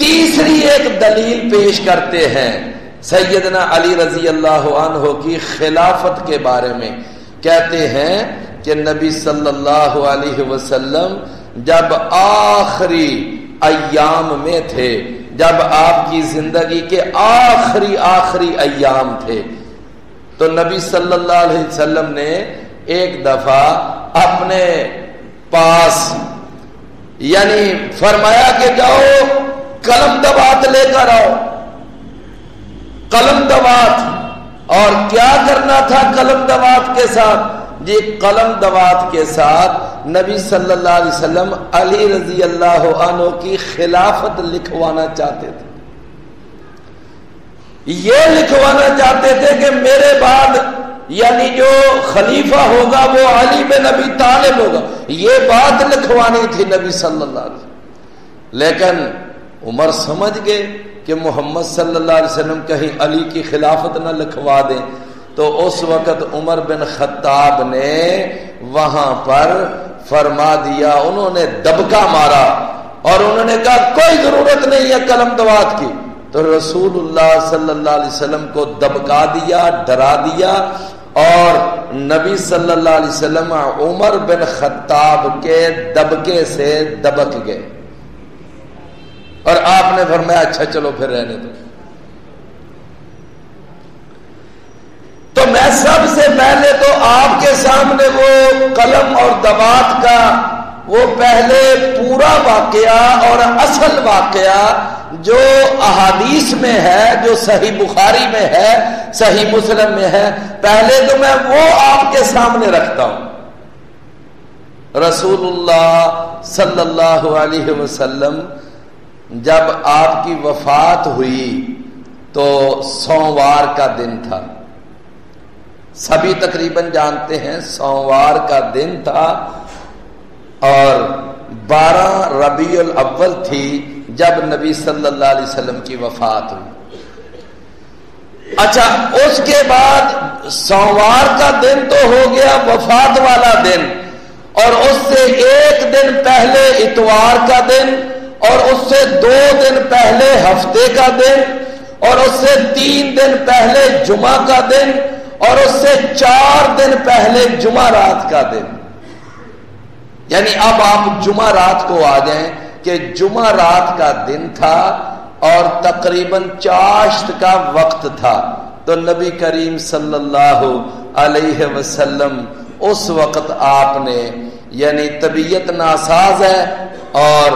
تیسری ایک دلیل پیش کرتے ہیں سیدنا علی رضی اللہ عنہ کی خلافت کے بارے میں. کہتے ہیں کہ نبی صلی اللہ علیہ وسلم جب آخری ایام میں تھے، جب آپ کی زندگی کے آخری ایام تھے، تو نبی صلی اللہ علیہ وسلم نے ایک دفعہ اپنے پاس یعنی فرمایا کہ جاؤ قلم دوات لے کر آؤ. قلم دوات. اور کیا کرنا تھا قلم دوات کے ساتھ؟ جی قلم دوات کے ساتھ نبی صلی اللہ علیہ وسلم علی رضی اللہ عنہ کی خلافت لکھوانا چاہتے تھے. یہ لکھوانا چاہتے تھے کہ میرے بعد یعنی جو خلیفہ ہوگا وہ علی بن ابی طالب ہوگا. یہ بات لکھوانی تھی نبی صلی اللہ علیہ وسلم. لیکن عمر سمجھ گئے کہ محمد صلی اللہ علیہ وسلم کہیں علی کی خلافت نہ لکھوا دیں، تو اس وقت عمر بن خطاب نے وہاں پر فرما دیا، انہوں نے دبکا مارا اور انہوں نے کہا کوئی ضرورت نہیں ہے قلم دوات کی. تو رسول اللہ صلی اللہ علیہ وسلم کو دبکا دیا، ڈرا دیا، اور نبی صلی اللہ علیہ وسلم عمر بن خطاب کے دبکے سے دبک گئے. اور آپ نے فرمایا اچھا چلو پھر رہنے دو. تو میں سب سے پہلے تو آپ کے سامنے وہ قلم اور دوات کا وہ پہلے پورا واقعہ اور اصل واقعہ جو احادیث میں ہے، جو صحیح بخاری میں ہے، صحیح مسلم میں ہے، پہلے تو میں وہ آپ کے سامنے رکھتا ہوں. رسول اللہ صلی اللہ علیہ وسلم جب آپ کی وفات ہوئی تو سوموار کا دن تھا. سبھی تقریباً جانتے ہیں سوموار کا دن تھا، اور 12 ربیع الاول تھی جب نبی صلی اللہ علیہ وسلم کی وفات ہوئی. اچھا اس کے بعد سوموار کا دن تو ہو گیا وفات والا دن، اور اس سے ایک دن پہلے اتوار کا دن، اور اس سے 2 دن پہلے ہفتے کا دن، اور اس سے 3 دن پہلے جمعہ کا دن، اور اس سے 4 دن پہلے جمعہ رات کا دن. یعنی اب آپ جمعہ رات کو آ جائیں کہ جمعہ رات کا دن تھا اور تقریباً چاشت کا وقت تھا. تو نبی کریم صلی اللہ علیہ وسلم اس وقت آپ نے یعنی طبیعت ناساز ہے، اور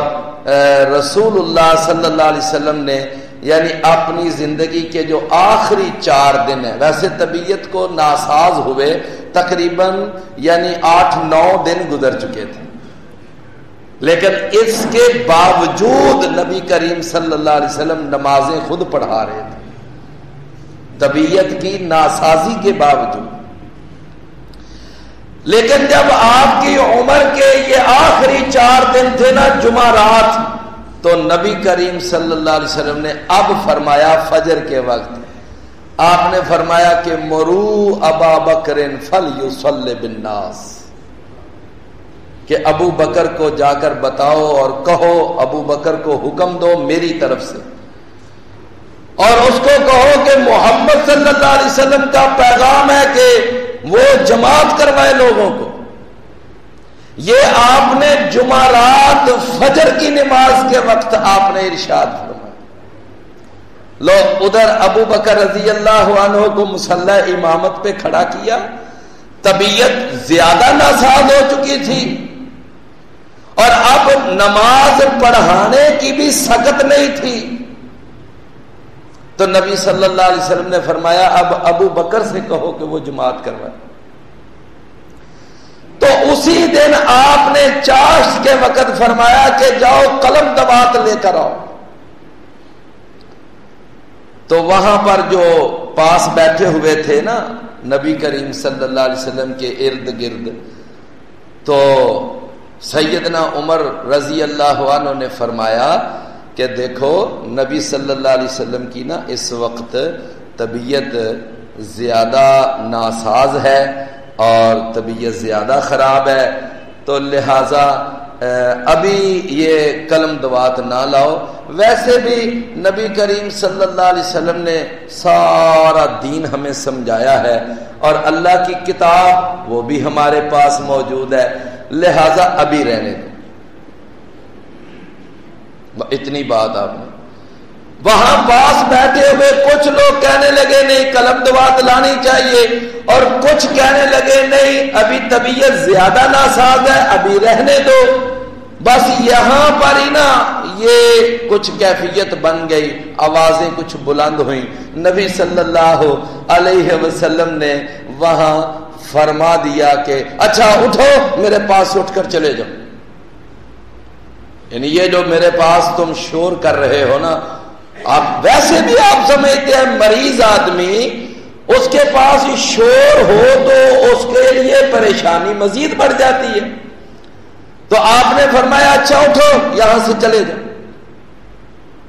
رسول اللہ صلی اللہ علیہ وسلم نے یعنی اپنی زندگی کے جو آخری 4 دن ہیں، ویسے طبیعت کو ناساز ہوئے تقریباً یعنی 8-9 دن گزر چکے تھے، لیکن اس کے باوجود نبی کریم صلی اللہ علیہ وسلم نمازیں خود پڑھا رہے تھے طبیعت کی ناسازی کے باوجود. لیکن جب آپ کی عمر کے یہ آخری 4 دن تھے نا جمعہ رات، تو نبی کریم صلی اللہ علیہ وسلم نے اب فرمایا فجر کے وقت آپ نے فرمایا کہ مرو ابا بکر فلیصلی بالناس، کہ ابو بکر کو جا کر بتاؤ اور کہو، ابو بکر کو حکم دو میری طرف سے، اور اس کو کہو کہ محمد صلی اللہ علیہ وسلم کا پیغام ہے کہ وہ جماعت کروائے لوگوں کو. یہ آپ نے جمعرات فجر کی نماز کے وقت آپ نے ارشاد فرمایا. لو ادھر ابو بکر رضی اللہ عنہ کو مصلی امامت پہ کھڑا کیا، طبیعت زیادہ ناساز ہو چکی تھی اور اب نماز پڑھانے کی بھی سخت نہیں تھی، تو نبی صلی اللہ علیہ وسلم نے فرمایا اب ابو بکر سے کہو کہ وہ جماعت کروائے. تو اسی دن آپ نے چاشت کے وقت فرمایا کہ جاؤ قلم دوات لے کر آؤ. تو وہاں پر جو پاس بیٹھے ہوئے تھے نا نبی کریم صلی اللہ علیہ وسلم کے ارد گرد، تو سیدنا عمر رضی اللہ عنہ نے فرمایا کہ دیکھو نبی صلی اللہ علیہ وسلم کی نا اس وقت طبیعت زیادہ ناساز ہے اور طبیعت زیادہ خراب ہے، تو لہذا ابھی یہ قلم دوات نہ لاؤ. ویسے بھی نبی کریم صلی اللہ علیہ وسلم نے سارا دین ہمیں سمجھایا ہے اور اللہ کی کتاب وہ بھی ہمارے پاس موجود ہے, لہذا ابھی رہنے دو. اتنی بات آپ نے. وہاں پاس بیٹھے ہوئے کچھ لوگ کہنے لگے نہیں قلم دوات لانی چاہیے, اور کچھ کہنے لگے نہیں ابھی طبیعت زیادہ ناساز ہے ابھی رہنے دو. بس یہاں پر ہی نا یہ کچھ کیفیت بن گئی, آوازیں کچھ بلند ہوئیں. نبی صلی اللہ علیہ وسلم نے وہاں فرما دیا کہ اچھا اٹھو میرے پاس اٹھ کر چلے جاؤ. یعنی یہ جو میرے پاس تم شور کر رہے ہو نا, آپ ویسے بھی آپ سمجھتے ہیں مریض آدمی اس کے پاس شور ہو تو اس کے لیے پریشانی مزید بڑھ جاتی ہے. تو آپ نے فرمایا اچھا اٹھو یہاں سے چلے جاؤ.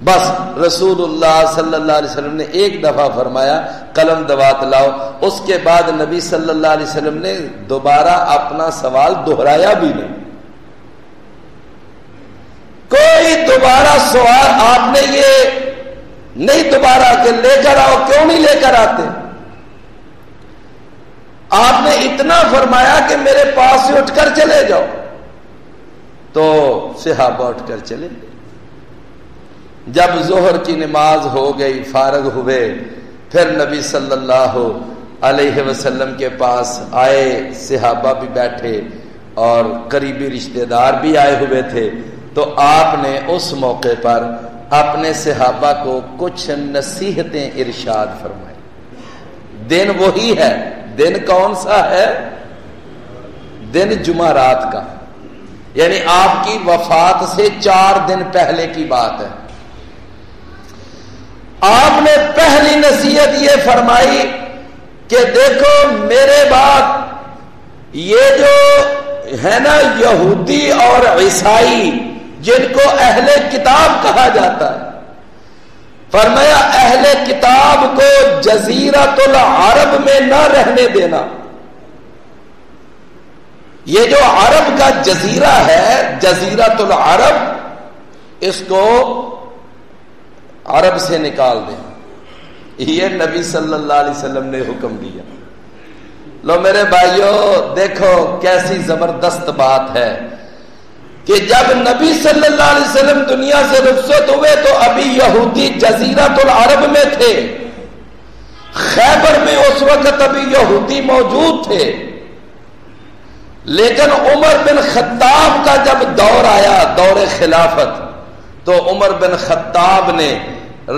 بس رسول اللہ صلی اللہ علیہ وسلم نے ایک دفعہ فرمایا قلم دوات لاؤ, اس کے بعد نبی صلی اللہ علیہ وسلم نے دوبارہ اپنا سوال دہرایا بھی نہیں. کوئی دوبارہ سوال آپ نے یہ نہیں دوبارہ کہ لے کر آؤ, کیوں نہیں لے کر آتے؟ آپ نے اتنا فرمایا کہ میرے پاس سے اٹھ کر چلے جاؤ. تو صحابہ اٹھ کر چلے. جب ظہر کی نماز ہو گئی فارغ ہوئے, پھر نبی صلی اللہ علیہ وسلم کے پاس آئے. صحابہ بھی بیٹھے اور قریبی رشتہ دار بھی آئے ہوئے تھے. تو آپ نے اس موقع پر اپنے صحابہ کو کچھ نصیحتیں ارشاد فرمائی. دن وہی ہے. دن کون سا ہے؟ دن جمعرات کا, یعنی آپ کی وفات سے 4 دن پہلے کی بات ہے. آپ نے پہلی نصیحت یہ فرمائی کہ دیکھو میرے بعد یہ جو ہے نا یہودی اور عیسائی جن کو اہل کتاب کہا جاتا ہے, فرمایا اہل کتاب کو جزیرۃ العرب میں نہ رہنے دینا. یہ جو عرب کا جزیرہ ہے جزیرۃ العرب, اس کو عرب سے نکال دیں. یہ نبی صلی اللہ علیہ وسلم نے حکم دیا. لو میرے بھائیوں دیکھو کیسی زبردست بات ہے کہ جب نبی صلی اللہ علیہ وسلم دنیا سے رخصت ہوئے تو ابھی یہودی جزیرۃ العرب میں تھے. خیبر میں اس وقت ابھی یہودی موجود تھے. لیکن عمر بن خطاب کا جب دور آیا, دور خلافت, تو عمر بن خطاب نے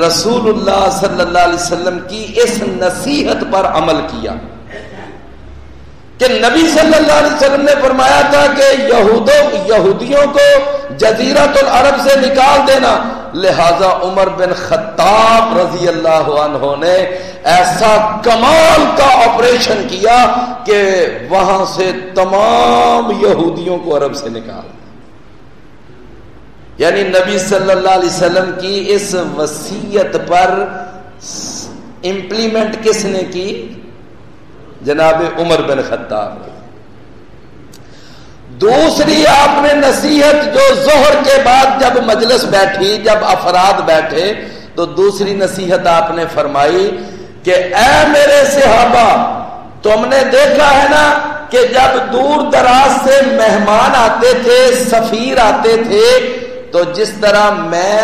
رسول اللہ صلی اللہ علیہ وسلم کی اس نصیحت پر عمل کیا کہ نبی صلی اللہ علیہ وسلم نے فرمایا تھا کہ یہودیوں کو جزیرۃ العرب سے نکال دینا. لہذا عمر بن خطاب رضی اللہ عنہ نے ایسا کمال کا آپریشن کیا کہ وہاں سے تمام یہودیوں کو عرب سے نکال. یعنی نبی صلی اللہ علیہ وسلم کی اس وصیت پر امپلیمنٹ کس نے کی؟ جناب عمر بن خطاب. دوسری آپ نے نصیحت جو ظہر کے بعد جب مجلس بیٹھی, جب افراد بیٹھے, تو دوسری نصیحت آپ نے فرمائی کہ اے میرے صحابہ, تم نے دیکھا ہے نا کہ جب دور دراز سے مہمان آتے تھے, سفیر آتے تھے, تو جس طرح میں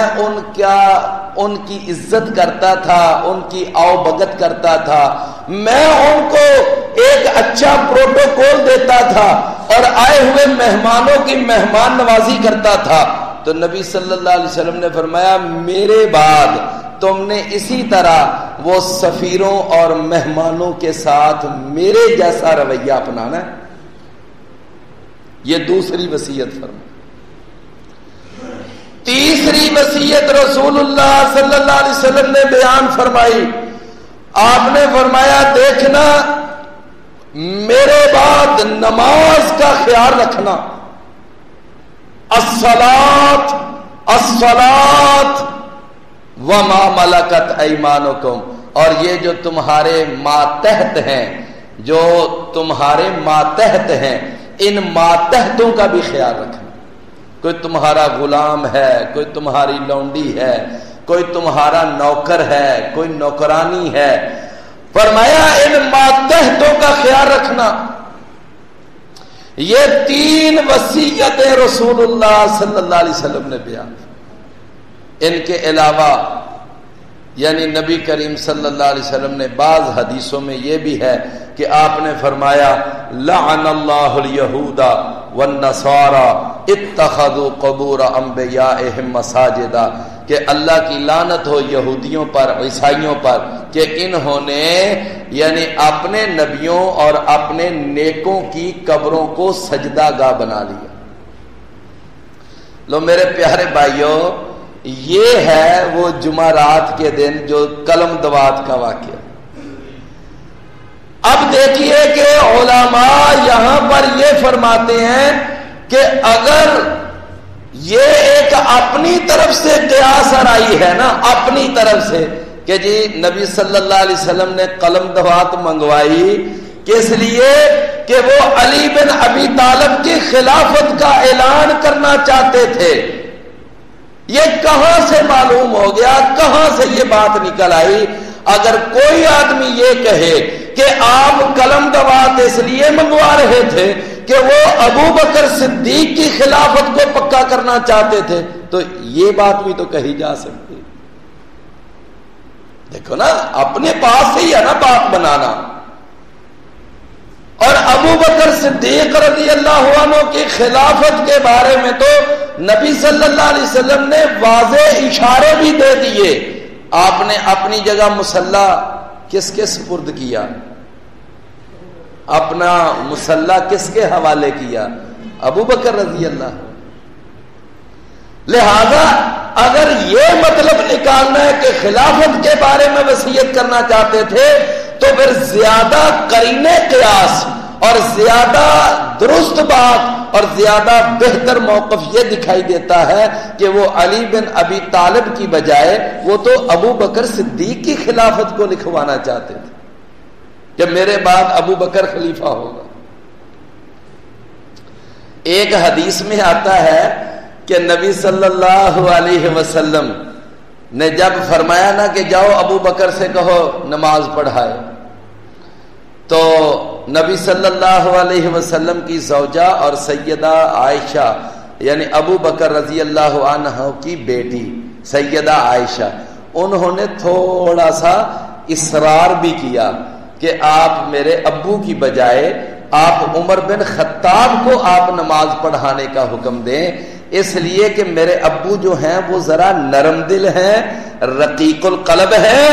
ان کی عزت کرتا تھا, ان کی آؤ بگت کرتا تھا, میں ان کو ایک اچھا پروٹوکول دیتا تھا اور آئے ہوئے مہمانوں کی مہمان نوازی کرتا تھا. تو نبی صلی اللہ علیہ وسلم نے فرمایا میرے بعد تم نے اسی طرح وہ سفیروں اور مہمانوں کے ساتھ میرے جیسا رویہ اپنانا ہے. یہ دوسری وصیت فرمائی. تیسری وصیت رسول اللہ صلی اللہ علیہ وسلم نے بیان فرمائی. آپ نے فرمایا دیکھنا میرے بعد نماز کا خیال رکھنا. الصلاۃ الصلاۃ وما ملکت ایمانکم, اور یہ جو تمہارے ماتحت ہیں, جو تمہارے ماتحت ہیں, ان ماتحتوں کا بھی خیال رکھنا. کوئی تمہارا غلام ہے، کوئی تمہاری لونڈی ہے، کوئی تمہارا نوکر ہے، کوئی نوکرانی ہے، فرمایا ان ماتحتوں کا خیال رکھنا۔ یہ 3 وصیتیں رسول اللہ صلی اللہ علیہ وسلم نے بیان۔ ان کے علاوہ یعنی نبی کریم صلی اللہ علیہ وسلم نے بعض حدیثوں میں یہ بھی ہے کہ آپ نے فرمایا لعن اللہ الیہود والنصارى اتخذوا قبور انبیائہم مساجدا، کہ اللہ کی لعنت ہو یہودیوں پر، عیسائیوں پر، کہ انہوں نے یعنی اپنے نبیوں اور اپنے نیکوں کی قبروں کو سجدہ گاہ بنا لیا۔ لو میرے پیارے بھائیوں، یہ ہے وہ جمعرات کے دن جو قلم دوات کا واقعہ۔ اب دیکھیے کہ علماء یہاں پر یہ فرماتے ہیں کہ اگر یہ ایک اپنی طرف سے قیاس آرائی ہے نا، اپنی طرف سے کہ جی نبی صلی اللہ علیہ وسلم نے قلم دوات منگوائی کس لیے کہ وہ علی بن ابی طالب کی خلافت کا اعلان کرنا چاہتے تھے۔ یہ کہاں سے معلوم ہو گیا، کہاں سے یہ بات نکل آئی؟ اگر کوئی آدمی یہ کہے کہ آپ قلم دوات اس لیے منگوا رہے تھے کہ وہ ابو بکر صدیق کی خلافت کو پکا کرنا چاہتے تھے، تو یہ بات بھی تو کہی جا سکتی۔ دیکھو نا، اپنے پاس سے ہی ہے نا بات بنانا۔ اور ابو بکر صدیق رضی اللہ عنہ کی خلافت کے بارے میں تو نبی صلی اللہ علیہ وسلم نے واضح اشارے بھی دے دیے۔ آپ نے اپنی جگہ مصلی کس کے سپرد کیا؟ اپنا مصلی کس کے حوالے کیا؟ ابو بکر رضی اللہ۔ لہذا اگر یہ مطلب نکالنا ہے کہ خلافت کے بارے میں وصیت کرنا چاہتے تھے تو پھر زیادہ قرینے قیاس اور زیادہ درست بات اور زیادہ بہتر موقف یہ دکھائی دیتا ہے کہ وہ علی بن ابی طالب کی بجائے وہ تو ابو بکر صدیق کی خلافت کو لکھوانا چاہتے تھے کہ میرے بعد ابو بکر خلیفہ ہوگا۔ ایک حدیث میں آتا ہے کہ نبی صلی اللہ علیہ وسلم نے جب فرمایا نا کہ جاؤ ابو بکر سے کہو نماز پڑھائے، تو نبی صلی اللہ علیہ وسلم کی زوجہ اور سیدہ عائشہ یعنی ابو بکر رضی اللہ عنہ کی بیٹی سیدہ عائشہ، انہوں نے تھوڑا سا اصرار بھی کیا کہ آپ میرے ابو کی بجائے آپ عمر بن خطاب کو آپ نماز پڑھانے کا حکم دیں، اس لیے کہ میرے ابو جو ہیں وہ ذرا نرم دل ہیں، رقیق القلب ہیں،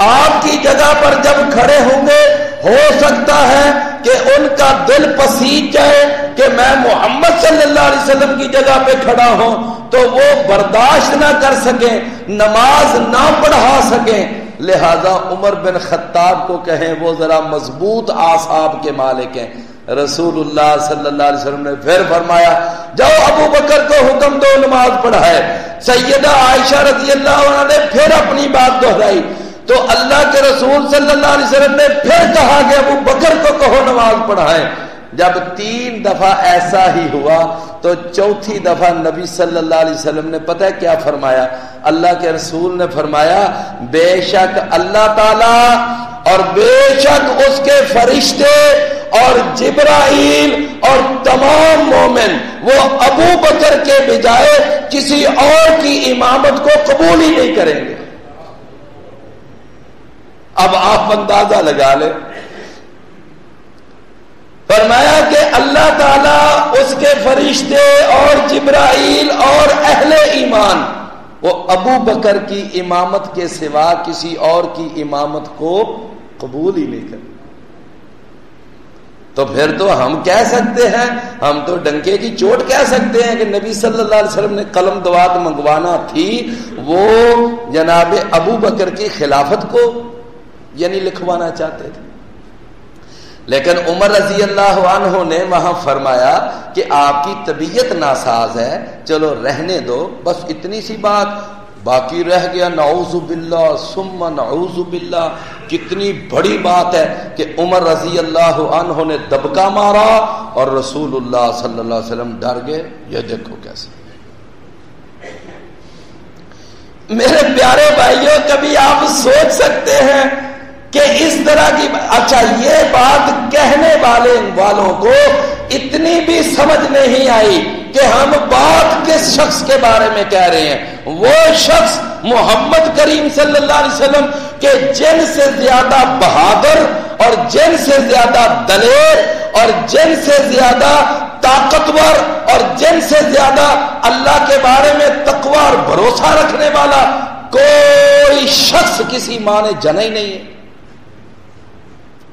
آپ کی جگہ پر جب کھڑے ہوں گے ہو سکتا ہے کہ ان کا دل پسیج جائے کہ میں محمد صلی اللہ علیہ وسلم کی جگہ پہ کھڑا ہوں، تو وہ برداشت نہ کر سکیں، نماز نہ پڑھا سکیں، لہذا عمر بن خطاب کو کہیں وہ ذرا مضبوط اعصاب کے مالک ہیں۔ رسول اللہ صلی اللہ علیہ وسلم نے پھر فرمایا جاؤ ابو بکر کو حکم دو نماز پڑھائے۔ سیدہ عائشہ رضی اللہ عنہ نے پھر اپنی بات دہرائی تو اللہ کے رسول صلی اللہ علیہ وسلم نے پھر کہا کہ ابو بکر کو کہو نماز پڑھائیں۔ جب 3 دفعہ ایسا ہی ہوا تو چوتھی دفعہ نبی صلی اللہ علیہ وسلم نے پتہ ہے کیا فرمایا؟ اللہ کے رسول نے فرمایا بے شک اللہ تعالی اور بے شک اس کے فرشتے اور جبرائیل اور تمام مومن وہ ابو بکر کے بجائے کسی اور کی امامت کو قبول ہی نہیں کریں گے۔ اب آپ اندازہ لگا لیں، فرمایا کہ اللہ تعالیٰ اس کے فرشتے اور جبرائیل اور اہل ایمان وہ ابو بکر کی امامت کے سوا کسی اور کی امامت کو قبول ہی نہیں کرتے۔ تو پھر تو ہم کہہ سکتے ہیں، ہم تو ڈنکے کی چوٹ کہہ سکتے ہیں کہ نبی صلی اللہ علیہ وسلم نے قلم دوات منگوانا تھی وہ جناب ابو بکر کی خلافت کو یعنی لکھوانا چاہتے تھے، لیکن عمر رضی اللہ عنہ نے وہاں فرمایا کہ آپ کی طبیعت ناساز ہے، چلو رہنے دو، بس اتنی سی بات، باقی رہ گیا نعوذ باللہ ثم نعوذ باللہ۔ کتنی بڑی بات ہے کہ عمر رضی اللہ عنہ نے دبکا مارا اور رسول اللہ صلی اللہ علیہ وسلم ڈر گئے۔ یہ دیکھو کیسے میرے پیارے بھائیوں کبھی آپ سوچ سکتے ہیں کہ اس طرح کی اچھا یہ بات کہنے والوں کو اتنی بھی سمجھ نہیں آئی کہ ہم بات کس شخص کے بارے میں کہہ رہے ہیں؟ وہ شخص محمد کریم صلی اللہ علیہ وسلم کے جن سے زیادہ بہادر اور جن سے زیادہ دلیر اور جن سے زیادہ طاقتور اور جن سے زیادہ اللہ کے بارے میں تقوی اور بھروسہ رکھنے والا کوئی شخص کسی ماں نے جنا ہی نہیں ہے۔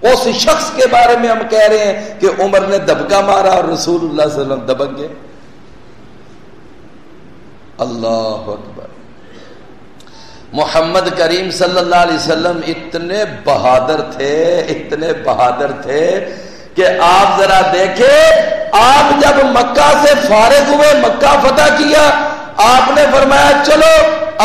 اس شخص کے بارے میں ہم کہہ رہے ہیں کہ عمر نے دبکا مارا اور رسول اللہ صلی اللہ علیہ وسلم دبک گئے۔ اللہ اکبر۔ محمد کریم صلی اللہ علیہ وسلم اتنے بہادر تھے کہ آپ ذرا دیکھیں، آپ جب مکہ سے فارغ ہوئے، مکہ فتح کیا، آپ نے فرمایا چلو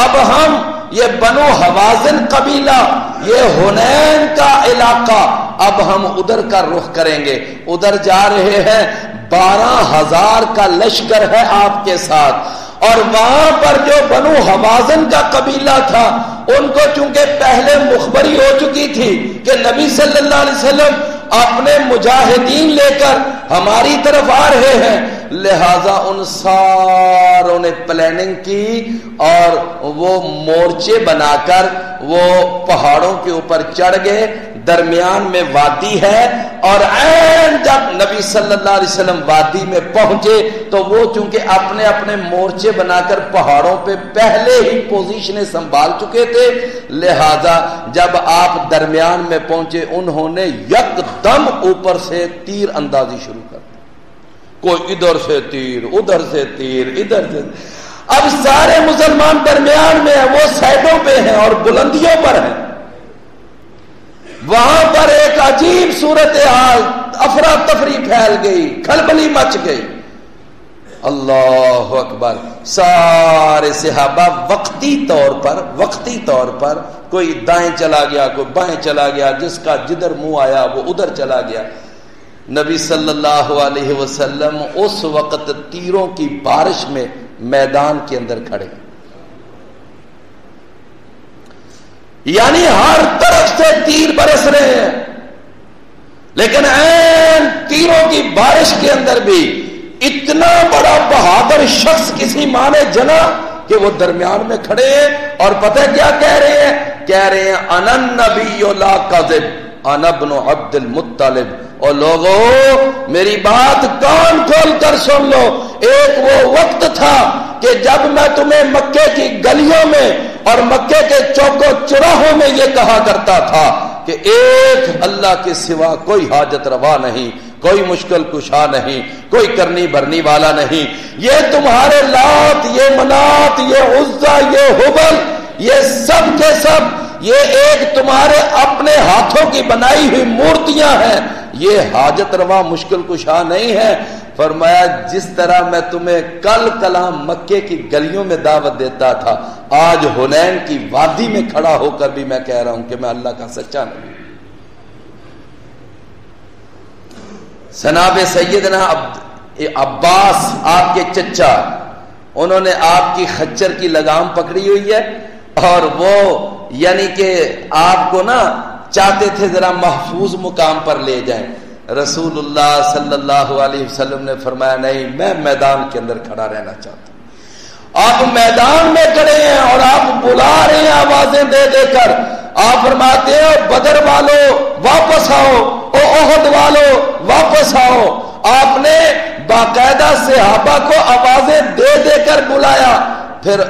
اب ہم یہ بنو حوازن قبیلہ، یہ حنین کا علاقہ، اب ہم ادھر کا رخ کریں گے۔ ادھر جا رہے ہیں، 12,000 کا لشکر ہے آپ کے ساتھ، اور وہاں پر جو بنو حوازن کا قبیلہ تھا ان کو چونکہ پہلے مخبری ہو چکی تھی کہ نبی صلی اللہ علیہ وسلم اپنے مجاہدین لے کر ہماری طرف آ رہے ہیں، لہذا ان ساروں نے پلاننگ کی اور وہ مورچے بنا کر وہ پہاڑوں کے اوپر چڑھ گئے۔ درمیان میں وادی ہے، اور عین جب نبی صلی اللہ علیہ وسلم وادی میں پہنچے تو وہ چونکہ اپنے اپنے مورچے بنا کر پہاڑوں پہ پہلے ہی پوزیشنیں سنبھال چکے تھے، لہذا جب آپ درمیان میں پہنچے انہوں نے یکدم اوپر سے تیر اندازی شروع کر دی، کوئی ادھر سے تیر، ادھر سے تیر، ادھر سے۔ اب سارے مسلمان درمیان میں ہیں، وہ سائڈوں پہ ہیں اور بلندیوں پر ہیں۔ وہاں پر ایک عجیب صورتحال، افراتفری پھیل گئی، کھلبلی مچ گئی۔ اللہ اکبر۔ سارے صحابہ وقتی طور پر کوئی دائیں چلا گیا، کوئی بائیں چلا گیا، جس کا جدھر منہ آیا وہ ادھر چلا گیا۔ نبی صلی اللہ علیہ وسلم اس وقت تیروں کی بارش میں میدان کے اندر کھڑے، یعنی ہر طرف سے تیر برس رہے ہیں، لیکن عین تیروں کی بارش کے اندر بھی اتنا بڑا بہادر شخص کسی ماں نے جنا کہ وہ درمیان میں کھڑے ہیں، اور پتہ کیا کہہ رہے ہیں انا النبی لا کذب انا ابن عبد المطلب۔ اور لوگوں میری بات کان کھول کر سن لو، ایک وہ وقت تھا کہ جب میں تمہیں مکے کی گلیوں میں اور مکے کے چوکوں چوراہوں میں یہ کہا کرتا تھا کہ ایک اللہ کے سوا کوئی حاجت روا نہیں، کوئی مشکل کشا نہیں، کوئی کرنی بھرنی والا نہیں، یہ تمہارے لات، یہ منات، یہ عزا، یہ حبل، یہ سب کے سب یہ ایک تمہارے اپنے ہاتھوں کی بنائی ہوئی مورتیاں ہیں، یہ حاجت روا مشکل کشا نہیں ہے۔ فرمایا جس طرح میں تمہیں کل کلام مکے کی گلیوں میں دعوت دیتا تھا، آج حنین کی وادی میں کھڑا ہو کر بھی میں کہہ رہا ہوں کہ میں اللہ کا سچا نبی۔ جناب سیدنا عباس آپ کے چچا، انہوں نے آپ کی خچر کی لگام پکڑی ہوئی ہے، اور وہ یعنی کہ آپ کو نا چاہتے تھے ذرا محفوظ مقام پر لے جائیں۔ رسول اللہ صلی اللہ علیہ وسلم نے فرمایا نہیں، میں میدان کے اندر کھڑا رہنا چاہتا ہوں۔ آپ میدان میں کھڑے ہیں اور آپ بلا رہے ہیں آوازیں دے دے کر، آپ فرماتے ہیں بدر والو واپس آؤ، او احد والو واپس آؤ۔ آپ نے باقاعدہ صحابہ کو آوازیں دے دے کر بلایا، پھر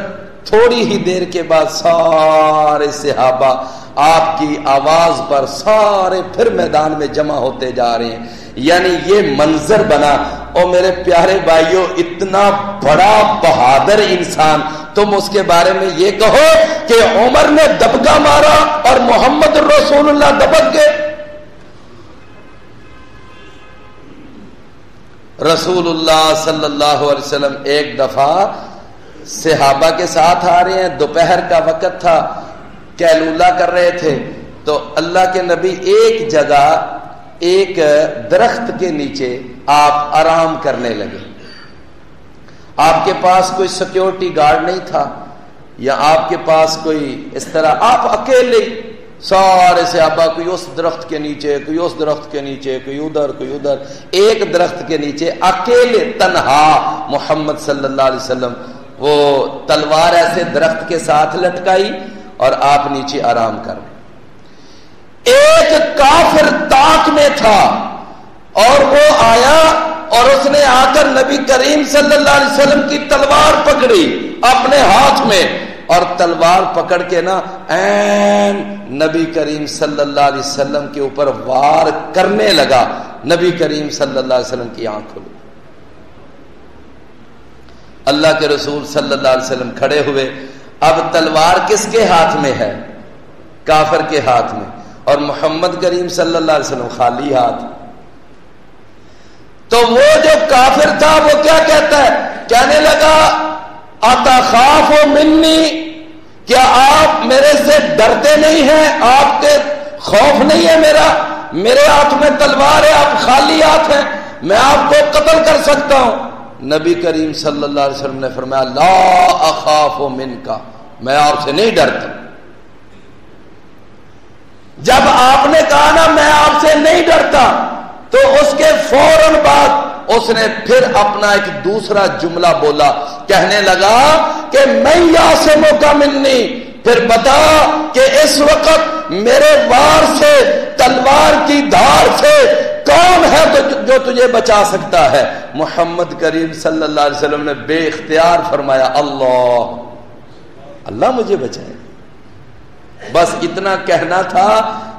تھوڑی ہی دیر کے بعد سارے صحابہ آپ کی آواز پر سارے پھر میدان میں جمع ہوتے جا رہے ہیں، یعنی یہ منظر بنا۔ اور میرے پیارے بھائیوں، اتنا بڑا بہادر انسان، تم اس کے بارے میں یہ کہو کہ عمر نے دبکا مارا اور محمد رسول اللہ دبک گئے۔ رسول اللہ صلی اللہ علیہ وسلم ایک دفعہ صحابہ کے ساتھ آ رہے ہیں، دوپہر کا وقت تھا، کیلولہ کر رہے تھے، تو اللہ کے نبی ایک جگہ ایک درخت کے نیچے آپ آرام کرنے لگے۔ آپ کے پاس کوئی سیکیورٹی گارڈ نہیں تھا، یا آپ کے پاس کوئی اس طرح آپ اکیلے سارے صحابہ، کوئی اس درخت کے نیچے، کوئی اس درخت کے نیچے، کوئی ادھر، ایک درخت کے نیچے اکیلے تنہا محمد صلی اللہ علیہ وسلم وہ تلوار ایسے درخت کے ساتھ لٹکائی اور آپ نیچے آرام کر رہے. ایک کافر طاق میں تھا اور وہ آیا اور اس نے آ کر نبی کریم صلی اللہ علیہ وسلم کی تلوار پکڑی اپنے ہاتھ میں، اور تلوار پکڑ کے نا این نبی کریم صلی اللہ علیہ وسلم کے اوپر وار کرنے لگا. نبی کریم صلی اللہ علیہ وسلم کی آنکھ کھلی. اللہ کے رسول صلی اللہ علیہ وسلم کھڑے ہوئے. اب تلوار کس کے ہاتھ میں ہے؟ کافر کے ہاتھ میں، اور محمد کریم صلی اللہ علیہ وسلم خالی ہاتھ. تو وہ جو کافر تھا وہ کیا کہتا ہے؟ کہنے لگا اتخاف منی، کیا آپ میرے سے ڈرتے نہیں ہیں؟ آپ کے خوف نہیں ہے میرے ہاتھ میں تلوار ہے، آپ خالی ہاتھ ہیں، میں آپ کو قتل کر سکتا ہوں. نبی کریم صلی اللہ علیہ وسلم نے فرمایا لا اخاف منکا، میں آپ سے نہیں ڈرتا. جب آپ نے کہا نا میں آپ سے نہیں ڈرتا، تو اس کے فوراً بعد اس نے پھر اپنا ایک دوسرا جملہ بولا، کہنے لگا کہ میں یاسمک منی، پھر بتا کہ اس وقت میرے وار سے، تلوار کی دھار سے کون ہے جو تجھے بچا سکتا ہے؟ محمد کریم صلی اللہ علیہ وسلم نے بے اختیار فرمایا اللہ مجھے بچائے. بس اتنا کہنا تھا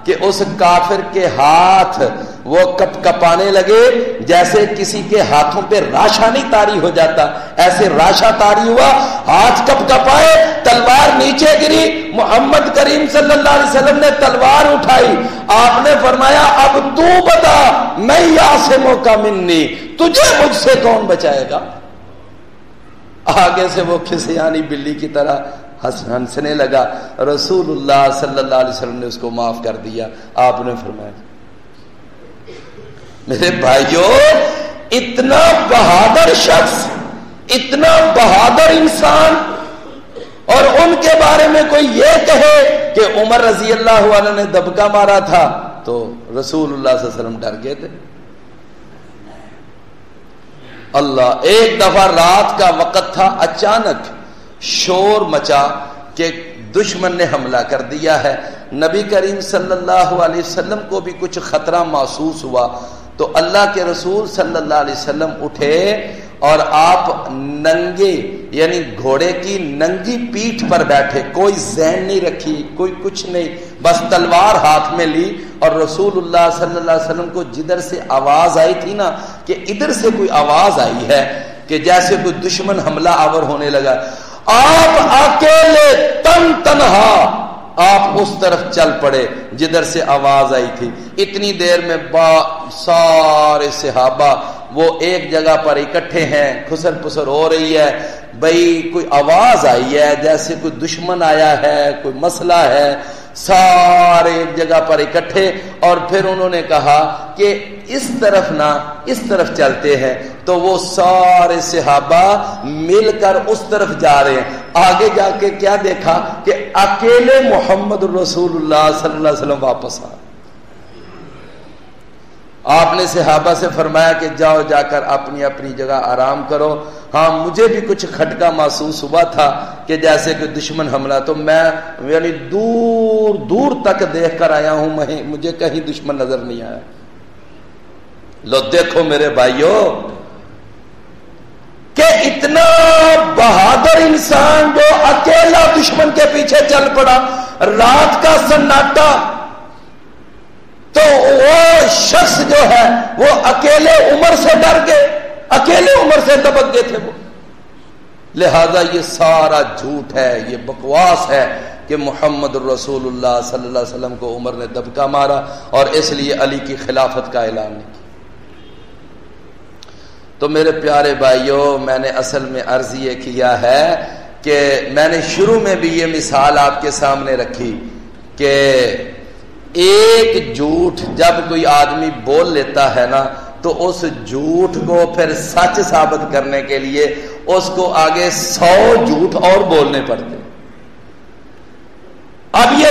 کہ اس کافر کے ہاتھ وہ کپ کپانے لگے جیسے کسی کے ہاتھوں پہ راشا نہیں طاری ہو جاتا، ایسے راشا طاری ہوا، ہاتھ کپ کپائے، تلوار نیچے گری. محمد کریم صلی اللہ علیہ وسلم نے تلوار اٹھائی. آپ نے فرمایا اب تو بتا میں یاسمک منی، تجھے مجھ سے کون بچائے گا؟ آگے سے وہ کھسیانی بلی کی طرح ہنسنے لگا. رسول اللہ صلی اللہ علیہ وسلم نے اس کو معاف کر دیا. آپ نے فرمایا میرے بھائیوں، اتنا بہادر شخص، اتنا بہادر انسان، اور ان کے بارے میں کوئی یہ کہے کہ عمر رضی اللہ عنہ نے دبکا مارا تھا تو رسول اللہ صلی اللہ علیہ وسلم ڈر گئے تھے. اللہ، ایک دفعہ رات کا وقت تھا، اچانک شور مچا کہ دشمن نے حملہ کر دیا ہے. نبی کریم صلی اللہ علیہ وسلم کو بھی کچھ خطرہ محسوس ہوا، تو اللہ کے رسول صلی اللہ علیہ وسلم اٹھے اور آپ ننگے، یعنی گھوڑے کی ننگی پیٹھ پر بیٹھے، کوئی زین نہیں رکھی، کوئی کچھ نہیں، بس تلوار ہاتھ میں لی. اور رسول اللہ صلی اللہ علیہ وسلم کو جدھر سے آواز آئی تھی نا کہ ادھر سے کوئی آواز آئی ہے کہ جیسے کوئی دشمن حملہ آور ہونے لگا، آپ اکیلے تنہا آپ اس طرف چل پڑے جدھر سے آواز آئی تھی. اتنی دیر میں سارے صحابہ وہ ایک جگہ پر اکٹھے ہیں، خسر پسر ہو رہی ہے، بھئی کوئی آواز آئی ہے جیسے کوئی دشمن آیا ہے، کوئی مسئلہ ہے. سارے ایک جگہ پر اکٹھے، اور پھر انہوں نے کہا کہ اس طرف نہ اس طرف چلتے ہیں. تو وہ سارے صحابہ مل کر اس طرف جا رہے ہیں. آگے جا کے کیا دیکھا کہ اکیلے محمد رسول اللہ صلی اللہ علیہ وسلم واپس آ. آپ نے صحابہ سے فرمایا کہ جاؤ جا کر اپنی اپنی جگہ آرام کرو. ہاں مجھے بھی کچھ کھٹکا محسوس ہوا تھا کہ جیسے کہ دشمن حملہ، تو میں یعنی دور دور تک دیکھ کر آیا ہوں، مجھے کہیں دشمن نظر نہیں آیا. لو دیکھو میرے بھائیوں کہ اتنا بہادر انسان جو اکیلا دشمن کے پیچھے چل پڑا، رات کا سناٹا، تو وہ شخص جو ہے وہ اکیلے عمر سے ڈر گئے، اکیلے عمر سے دبک گئے تھے وہ. لہذا یہ سارا جھوٹ ہے، یہ بکواس ہے کہ محمد رسول اللہ صلی اللہ علیہ وسلم کو عمر نے دبکا مارا اور اس لیے علی کی خلافت کا اعلان نہیں کیا. تو میرے پیارے بھائیوں، میں نے اصل میں عرض یہ کیا ہے کہ میں نے شروع میں بھی یہ مثال آپ کے سامنے رکھی کہ ایک جھوٹ جب کوئی آدمی بول لیتا ہے نا تو اس جھوٹ کو پھر سچ ثابت کرنے کے لیے اس کو آگے 100 جھوٹ اور بولنے پڑتے.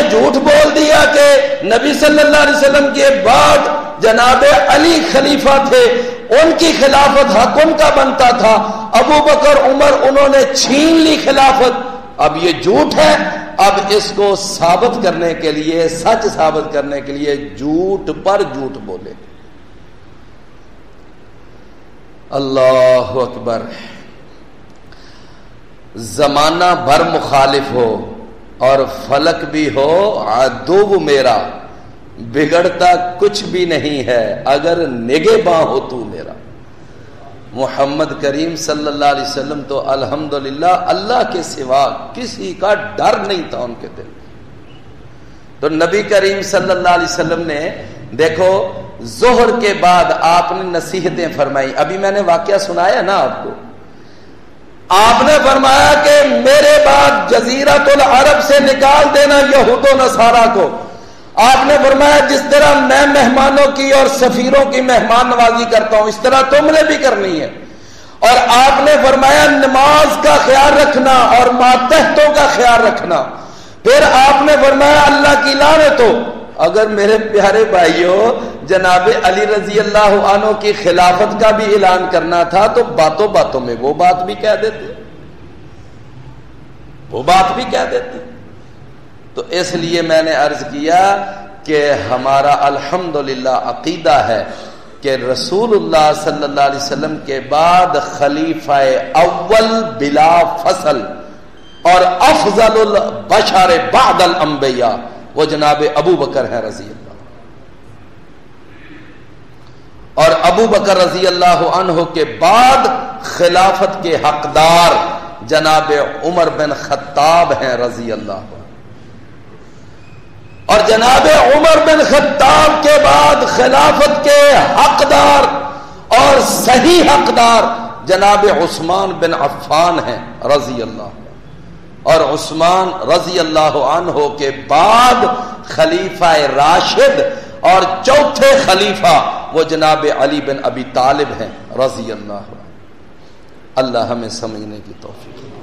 یہ جھوٹ بول دیا کہ نبی صلی اللہ علیہ وسلم کے بعد جناب علی خلیفہ تھے، ان کی خلافت حق ان کا بنتا تھا، ابو بکر عمر انہوں نے چھین لی خلافت، اب یہ جھوٹ ہے۔ اب اس کو ثابت کرنے کے لیے، سچ ثابت کرنے کے لیے جھوٹ پر جھوٹ بولے۔ اللہ اکبر۔ زمانہ بھر مخالف ہو اور فلک بھی ہو عدو میرا، بگڑتا کچھ بھی نہیں ہے اگر نگہباں ہو تو میرا۔ محمد کریم صلی اللہ علیہ وسلم تو الحمدللہ اللہ کے سوا کسی کا ڈر نہیں تھا ان کے دل میں۔ تو نبی کریم صلی اللہ علیہ وسلم نے دیکھو ظہر کے بعد آپ نے نصیحتیں فرمائی، ابھی میں نے واقعہ سنایا نا آپ کو، آپ نے فرمایا کہ میرے بعد جزیرۃ العرب سے نکال دینا یہود و نصارہ کو۔ آپ نے فرمایا جس طرح میں مہمانوں کی اور سفیروں کی مہمان نوازی کرتا ہوں اس طرح تم نے بھی کرنی ہے، اور آپ نے فرمایا نماز کا خیال رکھنا اور ماتحتوں کا خیال رکھنا۔ پھر آپ نے فرمایا اللہ کی لعنت ہو اگر میرے پیارے بھائیوں جناب علی رضی اللہ عنہ کی خلافت کا بھی اعلان کرنا تھا تو باتوں باتوں میں وہ بات بھی کہہ دیتے، وہ بات بھی کہہ دیتے۔ تو اس لیے میں نے عرض کیا کہ ہمارا الحمدللہ عقیدہ ہے کہ رسول اللہ صلی اللہ علیہ وسلم کے بعد خلیفہ اول بلا فصل اور افضل البشر بعد الانبیاء وہ جناب ابو بکر ہیں رضی اللہ، اور ابو بکر رضی اللہ عنہ کے بعد خلافت کے حقدار جناب عمر بن خطاب ہیں رضی اللہ عنہ، اور جناب عمر بن خطاب کے بعد خلافت کے حقدار اور صحیح حقدار جناب عثمان بن عفان ہیں رضی اللہ عنہ، اور عثمان رضی اللہ عنہ کے بعد خلیفہ راشد اور چوتھے خلیفہ وہ جناب علی بن ابی طالب ہیں رضی اللہ عنہ۔ اللہ ہمیں سمجھنے کی توفیق۔